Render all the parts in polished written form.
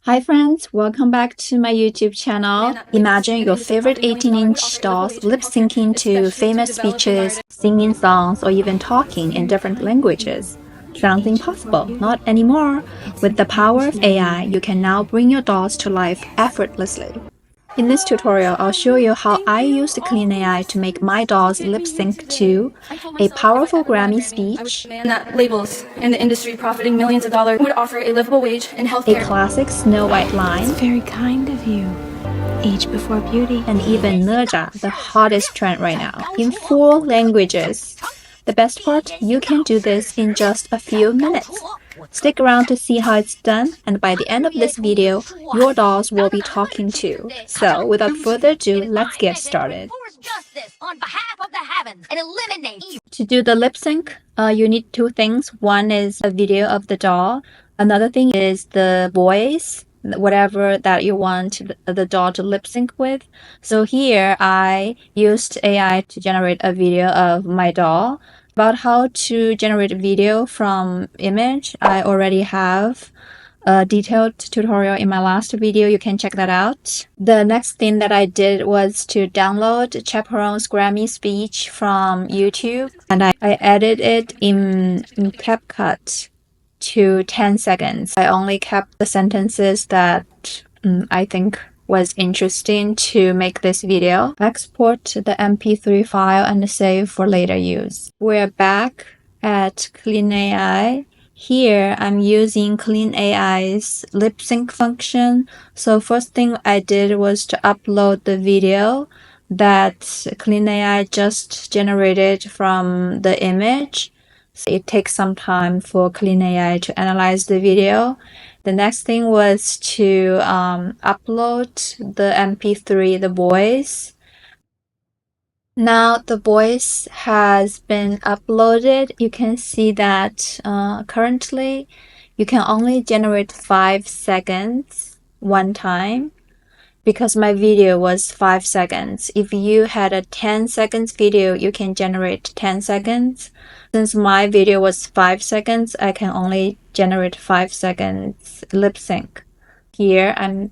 Hi friends, welcome back to my YouTube channel. Imagine your favorite 18-inch dolls lip-syncing to famous speeches, singing songs, or even talking in different languages. Sounds impossible, not anymore. With the power of AI, you can now bring your dolls to life effortlessly. In this tutorial, I'll show you how I used Kling AI to make my dolls lip-sync to a powerful Grammy speech, that labels in the industry profiting millions of dollars would offer a livable wage and healthcare. a classic Snow White line, It's very kind of you. Age before beauty. and even Naja, the hottest trend right now, in 4 languages. The best part, you can do this in just a few minutes. Stick around to see how it's done, and by the end of this video, your dolls will be talking too. So, without further ado, let's get started. To do the lip sync, you need 2 things. One is a video of the doll. Another thing is the voice, whatever that you want the doll to lip sync with. So here I used AI to generate a video of my doll. About how to generate a video from image, I already have a detailed tutorial in my last video. You can check that out. The next thing that I did was to download Chapelle's Grammy speech from YouTube, and I edited it in CapCut to 10 seconds. I only kept the sentences that I think was interesting to make this video. Export the MP3 file and save for later use. We're back at Kling AI. Here, I'm using Kling AI's lip sync function. So first thing I did was to upload the video that Kling AI just generated from the image. So it takes some time for Kling AI to analyze the video. The next thing was to upload the MP3, the voice. Now the voice has been uploaded. You can see that currently you can only generate 5 seconds one time because my video was 5 seconds. If you had a 10 seconds video, you can generate 10 seconds. Since my video was 5 seconds, I can only generate 5 seconds lip sync. Here I'm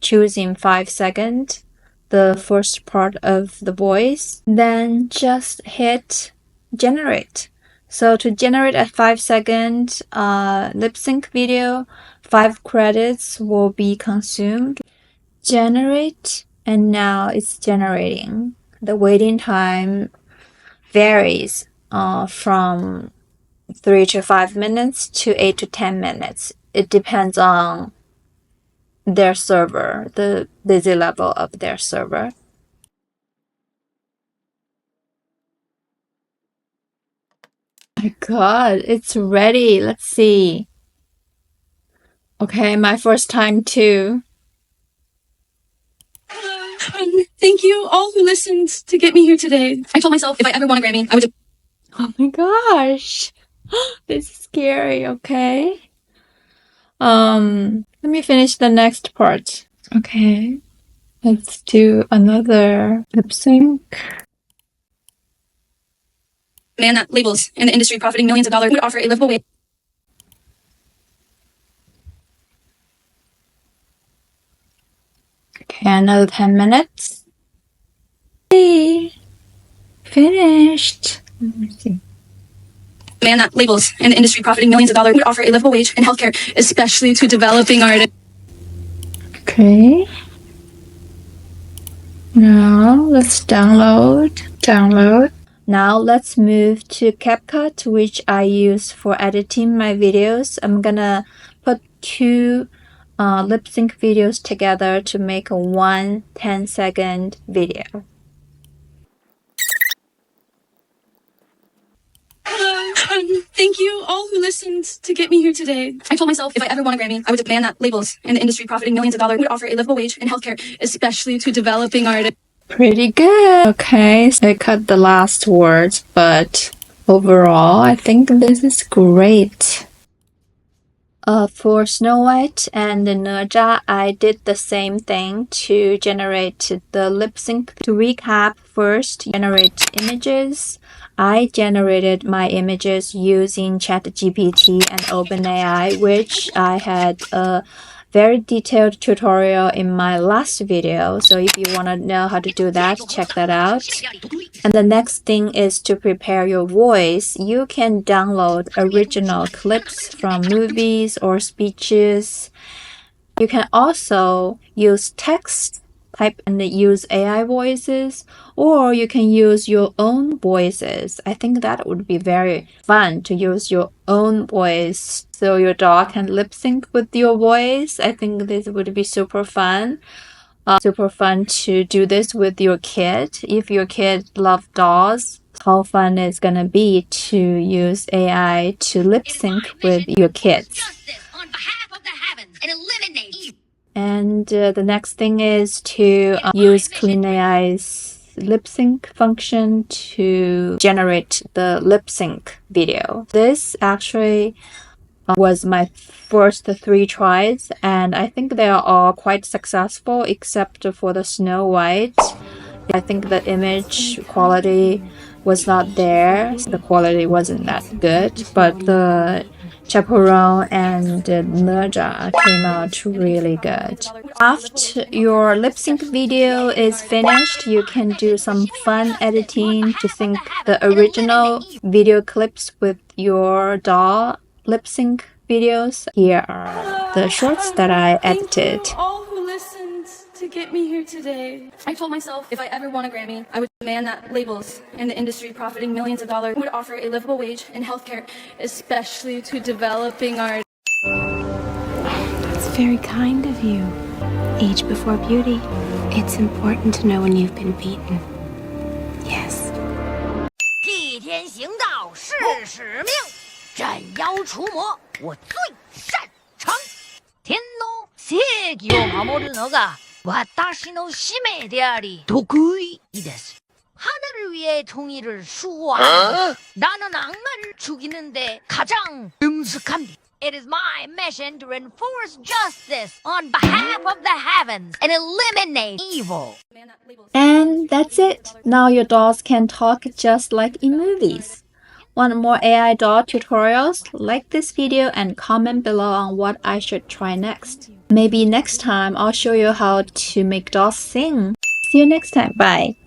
choosing 5 seconds, the first part of the voice, then just hit generate. So to generate a 5-second lip sync video, 5 credits will be consumed. Generate, and now it's generating. The waiting time varies from 3 to 5 minutes to 8 to 10 minutes. It depends on their server, the busy level of their server. My God, it's ready. Let's see. Okay, my first time too. Thank you all who listened to get me here today. I told myself if I ever won a Grammy, I would. Oh my gosh. This is scary, okay? Let me finish the next part. Okay. Let's do another lip sync. Man that labels in the industry profiting millions of dollars would offer a livable wage. Okay, another 10 minutes. Hey, finished. Let me see. Man that labels in the industry profiting millions of dollars would offer a livable wage and healthcare, especially to developing artists. Okay. Now let's download. Now let's move to CapCut, which I use for editing my videos. I'm gonna put 2 lip sync videos together to make a 1 10-second video. Thank you all who listened to get me here today. I told myself if I ever won a Grammy, I would demand that labels in the industry profiting millions of dollars would offer a livable wage and healthcare, especially to developing artists. Pretty good. Okay, so I cut the last words, but overall, I think this is great. For Snow White and Naja, I did the same thing to generate the lip sync. To recap, first, generate images. I generated my images using ChatGPT and OpenAI, which I had very detailed tutorial in my last video. So if you want to know how to do that, check that out. And the next thing is to prepare your voice. You can download original clips from movies or speeches. You can also use text, type and use AI voices, or you can use your own voices. I think that would be very fun to use your own voice so your dog can lip sync with your voice. I think this would be super fun. Super fun to do this with your kid. If your kid loves dogs, how fun it's gonna be to use AI to lip sync with your kids. And the next thing is to use Kling AI's lip sync function to generate the lip sync video. This actually was my first 3 tries, and I think they are all quite successful except for the Snow White. I think the image quality was not there. The quality wasn't that good, but the Chapelle and Naja came out really good. After your lip sync video is finished, you can do some fun editing to sync the original video clips with your doll lip sync videos. Here are the shorts that I edited. Thank you all who listened to get me here today. I told myself if I ever won a Grammy, I would demand that labels in the industry profiting millions of dollars would offer a livable wage and healthcare, especially to developing artists. That's very kind of you. Age before beauty. It's important to know when you've been beaten. Yes. 替天行道是使命，斩妖除魔我最擅长。天の正義を守るのが私の使命であり得意です。 하늘을 위해 정의를 수호하는 나는 악마를 죽이는데 가장 능숙합니다. It is my mission to enforce justice on behalf of the heavens and eliminate evil. And that's it. Now your dolls can talk just like in movies. Want more AI doll tutorials? Like this video and comment below on what I should try next. Maybe next time I'll show you how to make dolls sing. See you next time. Bye.